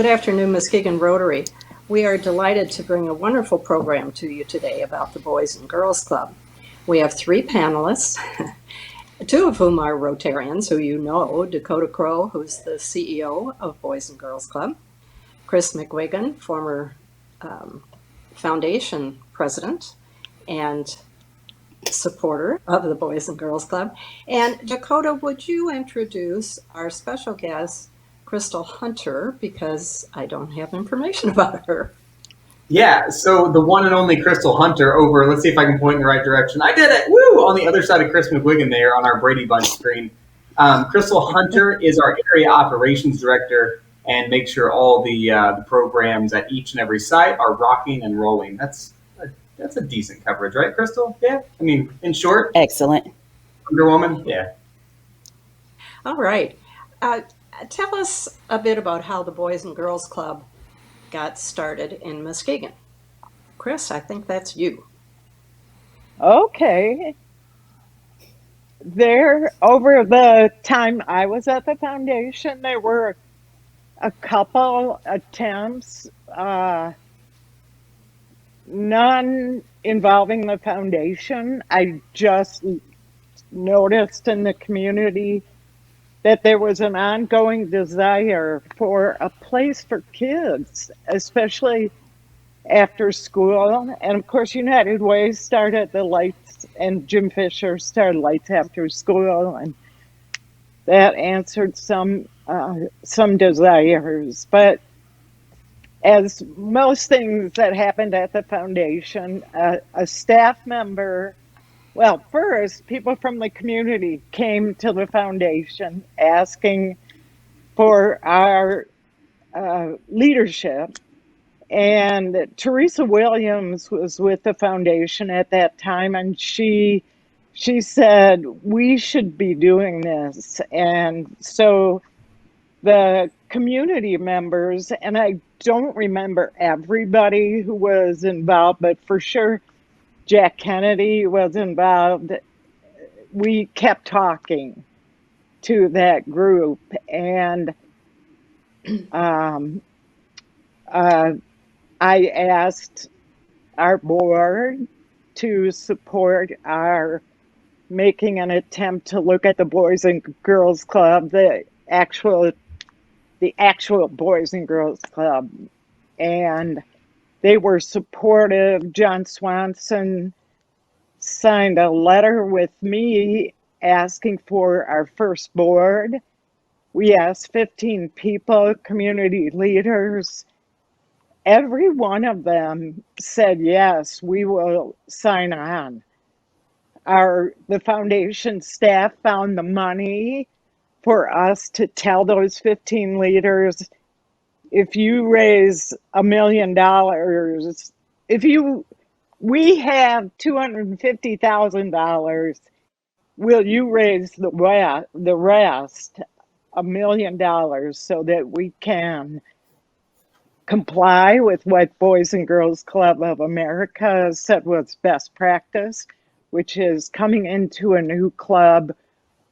Good afternoon, Muskegon Rotary. We are delighted to bring a wonderful program to you today about the Boys and Girls Club. We have three panelists, two of whom are Rotarians who you know, Dakota Crow, who's the CEO of Boys and Girls Club, Chris McGuigan, former foundation president and supporter of the Boys and Girls Club. And Dakota, would you introduce our special guest, Krystle Hunter, because I don't have information about her. Yeah, so the one and only Krystle Hunter over, let's see if I can point in the right direction. I did it! Woo! On the other side of Chris McGuigan there on our Brady Bunch screen. Krystle Hunter is our area operations director and makes sure all the programs at each and every site are rocking and rolling. That's a decent coverage, right, Krystle? Yeah? I mean, in short? Excellent. Wonder Woman? Yeah. All right. Tell us a bit about how the Boys and Girls Club got started in Muskegon. Chris, I think that's you. Okay. Over the time I was at the foundation, there were a couple attempts, none involving the foundation. I just noticed in the community that there was an ongoing desire for a place for kids, especially after school. And of course, United Way started the Lights, and Jim Fisher started Lights After School, and that answered some desires. But as most things that happened at the foundation, a staff member, well, first, people from the community came to the foundation asking for our leadership. And Teresa Williams was with the foundation at that time, and she said, we should be doing this. And so the community members, and I don't remember everybody who was involved, but for sure, Jack Kennedy was involved. We kept talking to that group, and I asked our board to support our making an attempt to look at the Boys and Girls Club, the actual Boys and Girls Club, and they were supportive. John Swanson signed a letter with me asking for our first board. We asked 15 people, community leaders. Every one of them said, yes, we will sign on. The foundation staff found the money for us to tell those 15 leaders, if you raise $1 million, we have $250,000, will you raise the rest, $1 million, so that we can comply with what Boys and Girls Club of America said was best practice, which is coming into a new club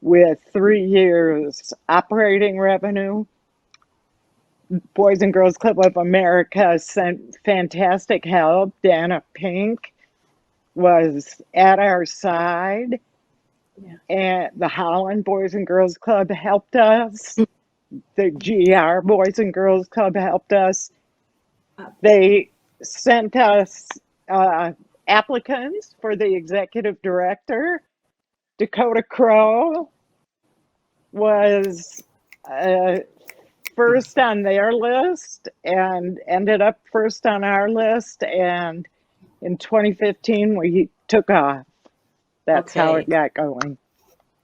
with 3 years operating revenue. Boys and Girls Club of America sent fantastic help. Dana Pink was at our side. Yeah. And the Holland Boys and Girls Club helped us. The GR Boys and Girls Club helped us. They sent us applicants for the executive director. Dakota Crow was first on their list and ended up first on our list. And in 2015, we took off. That's how it got going.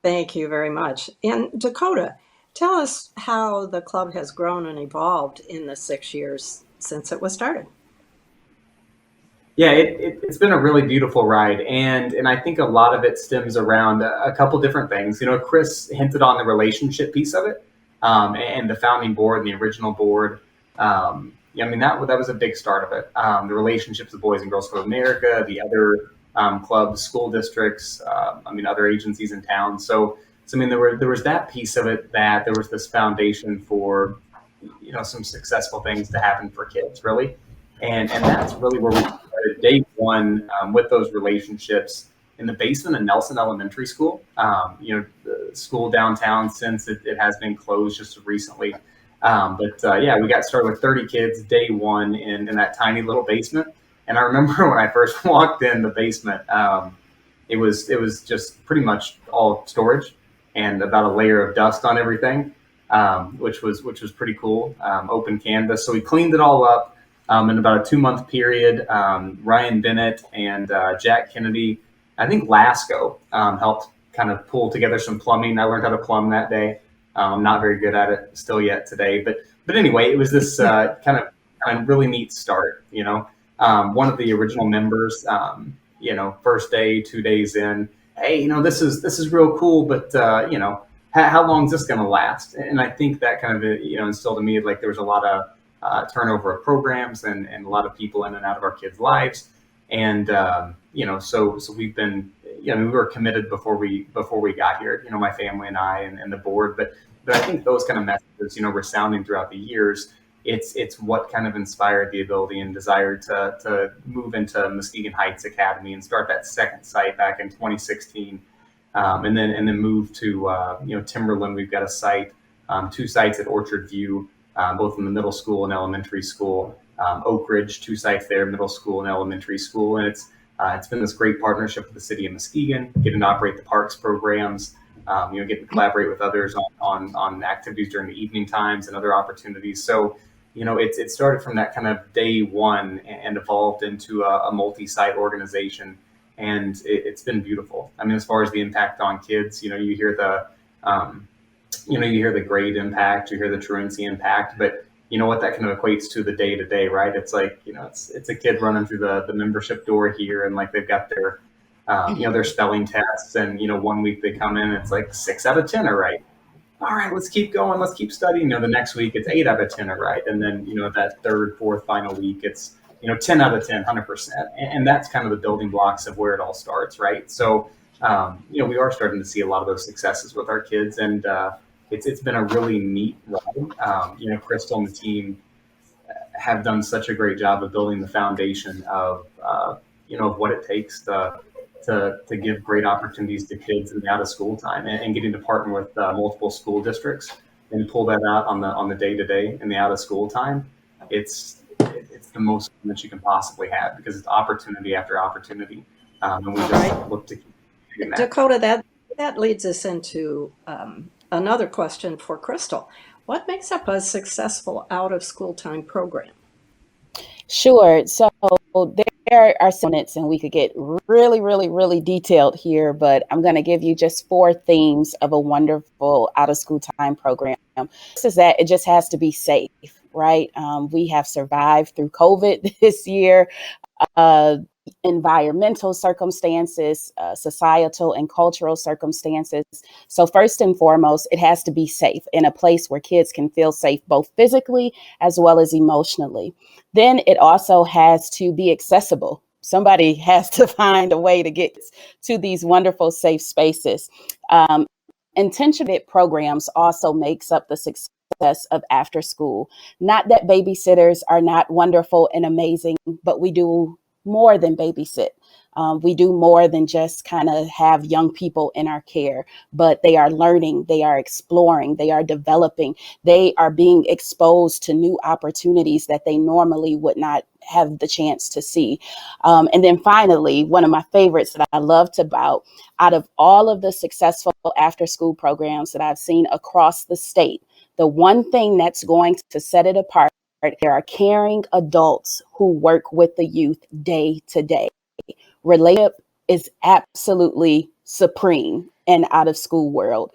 Thank you very much. And Dakota, tell us how the club has grown and evolved in the 6 years since it was started. Yeah, it's been a really beautiful ride, and I think a lot of it stems around a couple different things. You know, Chris hinted on the relationship piece of it, and the founding board and the original board. Yeah, I mean that was a big start of it. The relationships with Boys and Girls Club of America, the other clubs, school districts, other agencies in town. So I mean, there was that piece of it, that there was this foundation for some successful things to happen for kids, really. And that's really where we started day one, with those relationships in the basement of Nelson Elementary School. The school downtown, since it has been closed just recently. Yeah, we got started with 30 kids day one in that tiny little basement. And I remember when I first walked in the basement, it was just pretty much all storage and about a layer of dust on everything, which was pretty cool. Open canvas, so we cleaned it all up in about a 2 month period. Ryan Bennett and Jack Kennedy, I think Lasco, helped kind of pull together some plumbing. I learned how to plumb that day. I'm not very good at it still yet today, but anyway, it was this kind of really neat start. One of the original members, first day, 2 days in, hey, this is real cool, but how long is this going to last? And I think that kind of instilled in me like there was a lot of turnover of programs and a lot of people in and out of our kids' lives, and so we've been we were committed before we got here. My family and I and the board, but I think those kind of messages resounding throughout the years. It's what kind of inspired the ability and desire to move into Muskegon Heights Academy and start that second site back in 2016, and then move to Timberland. We've got a site, 2 sites at Orchard View, both in the middle school and elementary school. Oak Ridge, 2 sites there, middle school and elementary school, and it's been this great partnership with the city of Muskegon, getting to operate the parks programs. Getting to collaborate with others on activities during the evening times and other opportunities. So it started from that kind of day one and evolved into a multi-site organization, and it's been beautiful. I mean, as far as the impact on kids, you hear the grade impact, you hear the truancy impact, but what that kind of equates to the day to day, right? It's like it's a kid running through the membership door here, and like they've got their their spelling tests, and 1 week they come in, it's like 6 out of 10 are right. All right, let's keep going. Let's keep studying. The next week it's 8 out of 10 are right. And then, that third, fourth, final week, it's, 10 out of 10, 100%. And that's kind of the building blocks of where it all starts, right? So, we are starting to see a lot of those successes with our kids, and it's been a really neat ride. Krystle and the team have done such a great job of building the foundation of what it takes to give great opportunities to kids in the out of school time, and getting to partner with multiple school districts and pull that out on the day to day in the out of school time. It's the most fun that you can possibly have, because it's opportunity after opportunity, and we just look to keep doing that. Dakota, that leads us into another question for Krystle. What makes up a successful out of school time program? Sure. So there are units, and we could get really, really, really detailed here, but I'm going to give you just 4 themes of a wonderful out of school time program. This is that it just has to be safe, right? We have survived through COVID this year. Environmental circumstances, societal and cultural circumstances. So first and foremost, it has to be safe, in a place where kids can feel safe, both physically as well as emotionally. Then it also has to be accessible. Somebody has to find a way to get to these wonderful safe spaces. Intentional programs also makes up the success of after school. Not that babysitters are not wonderful and amazing, but we do more than babysit. We do more than just kind of have young people in our care, but they are learning, they are exploring, they are developing, they are being exposed to new opportunities that they normally would not have the chance to see. And then finally, one of my favorites that I loved about, out of all of the successful after school programs that I've seen across the state, the one thing that's going to set it apart, there are caring adults who work with the youth day to day. Relationship is absolutely supreme in out of school world.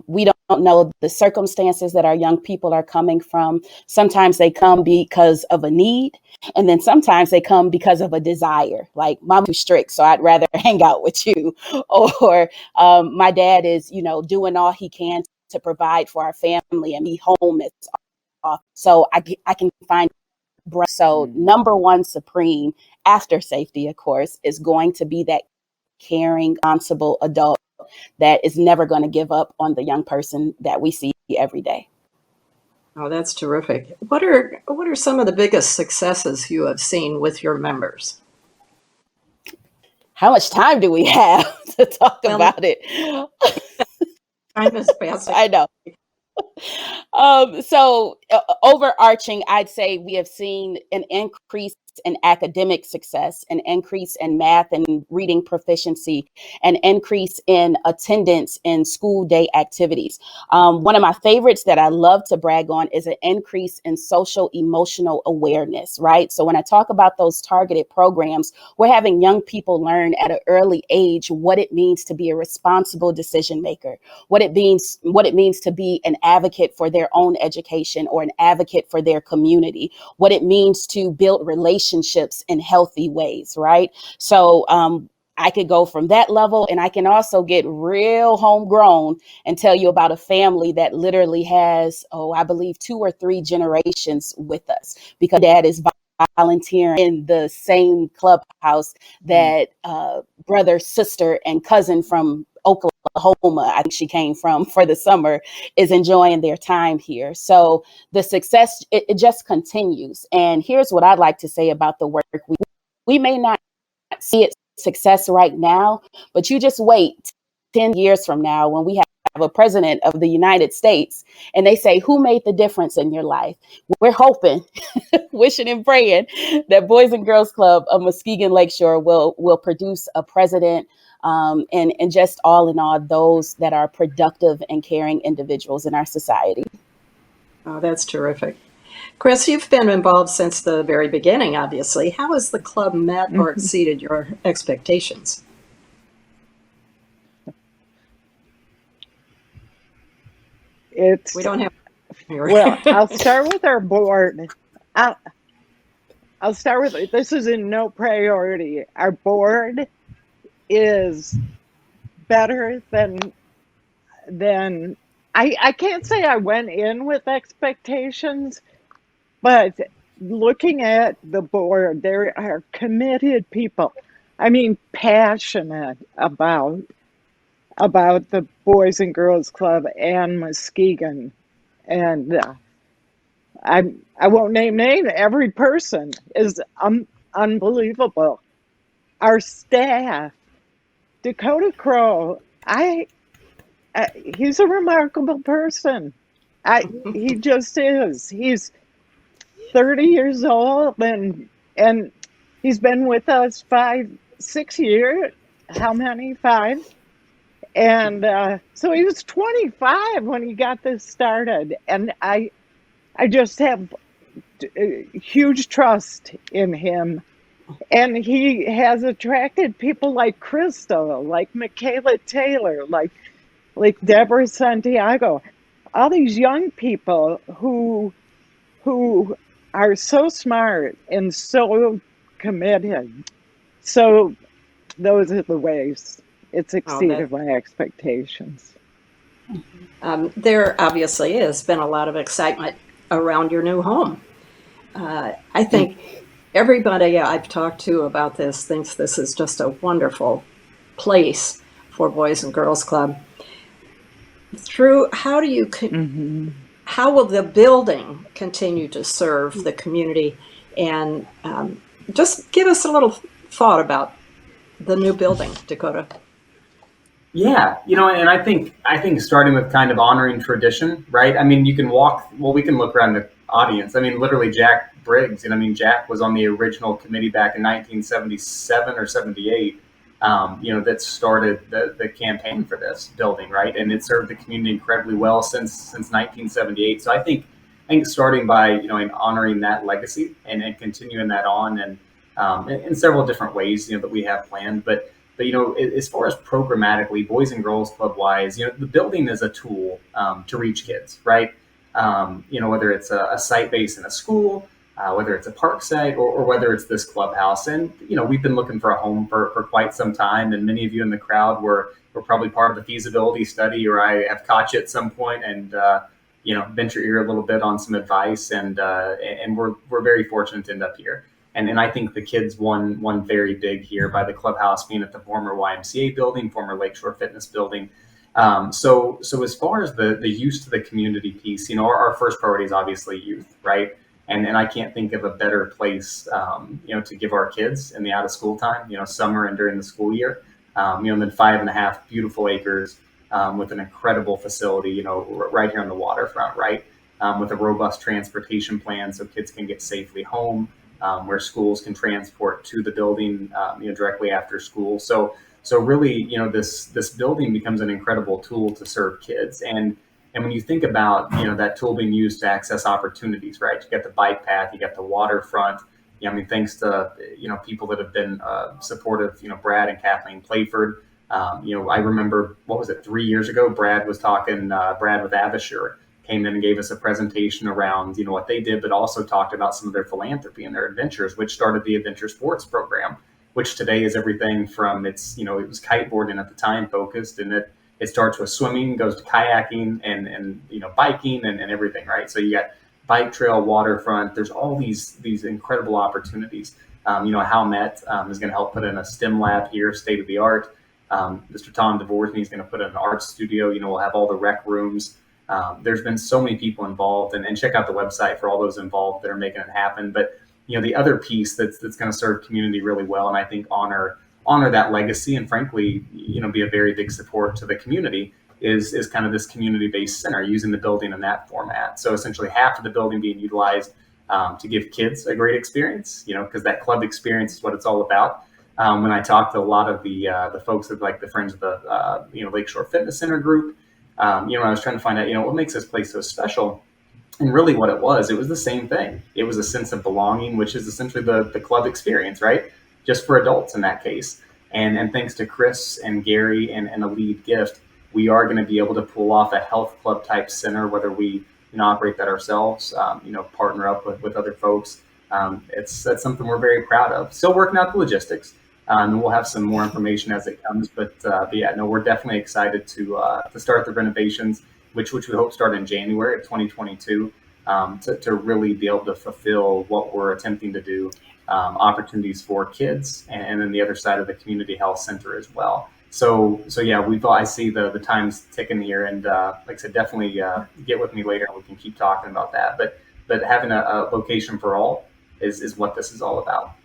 We don't know the circumstances that our young people are coming from. Sometimes they come because of a need, and then sometimes they come because of a desire. Like, Mom's too strict, so I'd rather hang out with you. Or my dad is, doing all he can to provide for our family, and be home is off, so I can find. So number one supreme, after safety, of course, is going to be that caring, responsible adult that is never going to give up on the young person that we see every day. Oh, that's terrific. What are some of the biggest successes you have seen with your members? How much time do we have to talk Well, about it? time is passing. I know. Overarching, I'd say we have seen an increase in academic success, an increase in math and reading proficiency, an increase in attendance in school day activities. One of my favorites that I love to brag on is an increase in social emotional awareness, right? So when I talk about those targeted programs, we're having young people learn at an early age what it means to be a responsible decision maker, what it means to be an advocate for their own education or an advocate for their community, what it means to build relationships in healthy ways, right? So I could go from that level, and I can also get real homegrown and tell you about a family that literally has, I believe 2 or 3 generations with us, because dad is volunteering in the same clubhouse that brother, sister, and cousin from Oklahoma, I think she came from, for the summer, is enjoying their time here. So the success, it just continues. And here's what I'd like to say about the work. We may not see it success right now, but you just wait 10 years from now when we have a president of the United States and they say, who made the difference in your life? We're hoping, wishing and praying that Boys and Girls Club of Muskegon Lakeshore will produce a president, and just all in all, those that are productive and caring individuals in our society. Oh, that's terrific. Chris, you've been involved since the very beginning, obviously. How has the club met or exceeded your expectations? It's We don't have here. well, I'll start with our board. I'll, I'll start with this is in no priority. Our board is better than I can't say I went in with expectations, but looking at the board, there are committed people. I mean, passionate about the Boys and Girls Club and Muskegon. And I won't name names. Every person is unbelievable. Our staff, Dakota Crow, he's a remarkable person. He just is. He's 30 years old and he's been with us 6 years. How many? 5. And so he was 25 when he got this started, and I just have huge trust in him, and he has attracted people like Krystle, like Michaela Taylor, like Deborah Santiago, all these young people who are so smart and so committed. So those are the ways it's exceeded my expectations. There obviously has been a lot of excitement around your new home. I think everybody I've talked to about this thinks this is just a wonderful place for Boys and Girls Club. How will the building continue to serve the community? And just give us a little thought about the new building, Dakota. Yeah, and I think starting with kind of honoring tradition, right? I mean, we can look around the audience. I mean, literally Jack Briggs, Jack was on the original committee back in 1977 or 78, that started the campaign for this building, right? And it served the community incredibly well since 1978. So I think starting by, honoring that legacy and continuing that on and in several different ways, that we have planned, but as far as programmatically, Boys and Girls Club wise, the building is a tool to reach kids, right? Whether it's a site base in a school, whether it's a park site, or whether it's this clubhouse. And, we've been looking for a home for quite some time. And many of you in the crowd were probably part of the feasibility study, or I have caught you at some point and, bent your ear a little bit on some advice. And we're very fortunate to end up here. And I think the kids won very big here by the clubhouse being at the former YMCA building, former Lakeshore Fitness building. So as far as the use to the community piece, our first priority is obviously youth, right? And I can't think of a better place, to give our kids in the out of school time, summer and during the school year, than 5.5 beautiful acres, with an incredible facility, right here on the waterfront, right? With a robust transportation plan so kids can get safely home, where schools can transport to the building, directly after school. So really, this building becomes an incredible tool to serve kids. And when you think about, that tool being used to access opportunities, right? You got the bike path, you got the waterfront. Thanks to, people that have been supportive, Brad and Kathleen Playford. I remember, what was it, 3 years ago, Brad was talking, Brad with Abashur came in and gave us a presentation around, what they did, but also talked about some of their philanthropy and their adventures, which started the Adventure Sports program, which today is everything from it was kiteboarding at the time focused, and it starts with swimming, goes to kayaking and biking and everything, right? So you got bike trail, waterfront. There's all these incredible opportunities. Hal Met is going to help put in a STEM lab here, state of the art. Mr. Tom Dvorsny is going to put in an art studio. We'll have all the rec rooms. There's been so many people involved, and check out the website for all those involved that are making it happen. But the other piece that's going to serve community really well, and I think honor that legacy, and frankly, be a very big support to the community, is kind of this community-based center, using the building in that format. So essentially half of the building being utilized to give kids a great experience, because that club experience is what it's all about. When I talked to a lot of the folks that, like the Friends of the Lakeshore Fitness Center group, I was trying to find out, what makes this place so special. And really what it was the same thing. It was a sense of belonging, which is essentially the club experience, right? Just for adults in that case. And thanks to Chris and Gary and a lead gift, we are going to be able to pull off a health club type center, whether we operate that ourselves, partner up with other folks. That's something we're very proud of. Still working out the logistics. And we'll have some more information as it comes, but yeah, no, we're definitely excited to start the renovations, which we hope start in January of 2022, to really be able to fulfill what we're attempting to do, opportunities for kids, and then the other side of the community health center as well. So yeah, I see the time's ticking here, and like I said, definitely get with me later and we can keep talking about that. But having a location for all is what this is all about.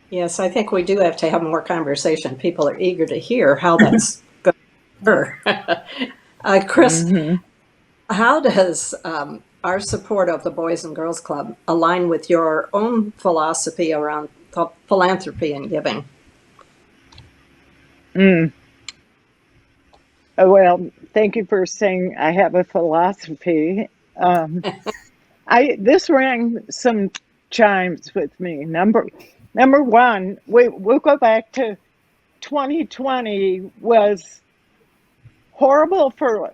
Yes, I think we do have to have more conversation. People are eager to hear how that's going to occur. Chris, how does our support of the Boys and Girls Club align with your own philosophy around philanthropy and giving? Well, thank you for saying I have a philosophy. This rang some chimes with me. Number one, we'll go back to 2020 was horrible for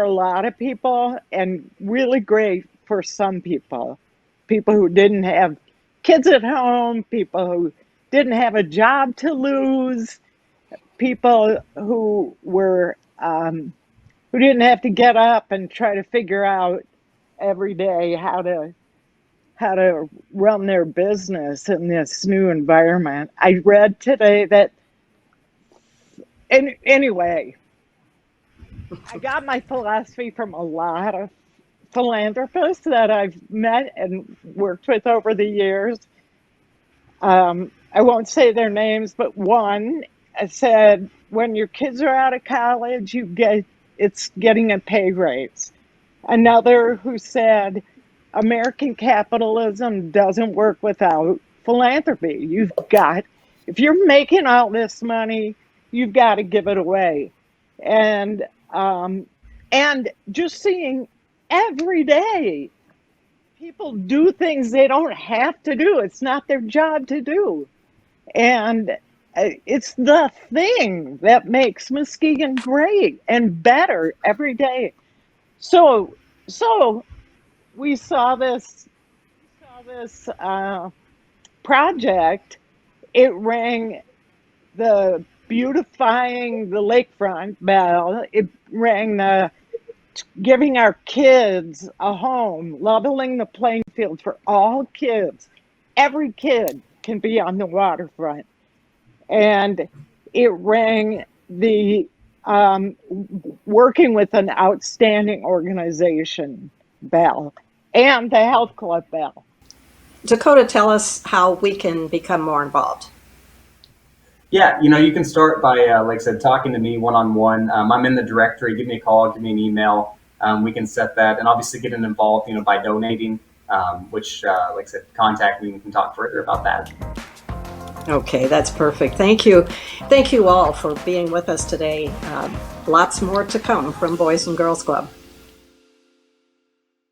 a lot of people and really great for some people. People who didn't have kids at home, people who didn't have a job to lose, people who were who didn't have to get up and try to figure out every day how to run their business in this new environment. I read today that, anyway, I got my philosophy from a lot of philanthropists that I've met and worked with over the years. I won't say their names, but one said, when your kids are out of college, it's getting a pay raise. Another who said, American capitalism doesn't work without philanthropy. If you're making all this money, you've got to give it away. And just seeing every day people do things they don't have to do. It's not their job to do. And it's the thing that makes Muskegon great and better every day. So we saw this project. It rang the beautifying the lakefront bell. It rang the giving our kids a home, leveling the playing field for all kids. Every kid can be on the waterfront. And it rang the working with an outstanding organization, Bell, and the health club, Bell. Dakota, tell us how we can become more involved. Yeah, you can start by, like I said, talking to me one-on-one. I'm in the directory. Give me a call, give me an email. We can set that, and obviously getting involved, by donating, which, like I said, contact me and we can talk further about that. Okay, that's perfect. Thank you. Thank you all for being with us today. Lots more to come from Boys and Girls Club.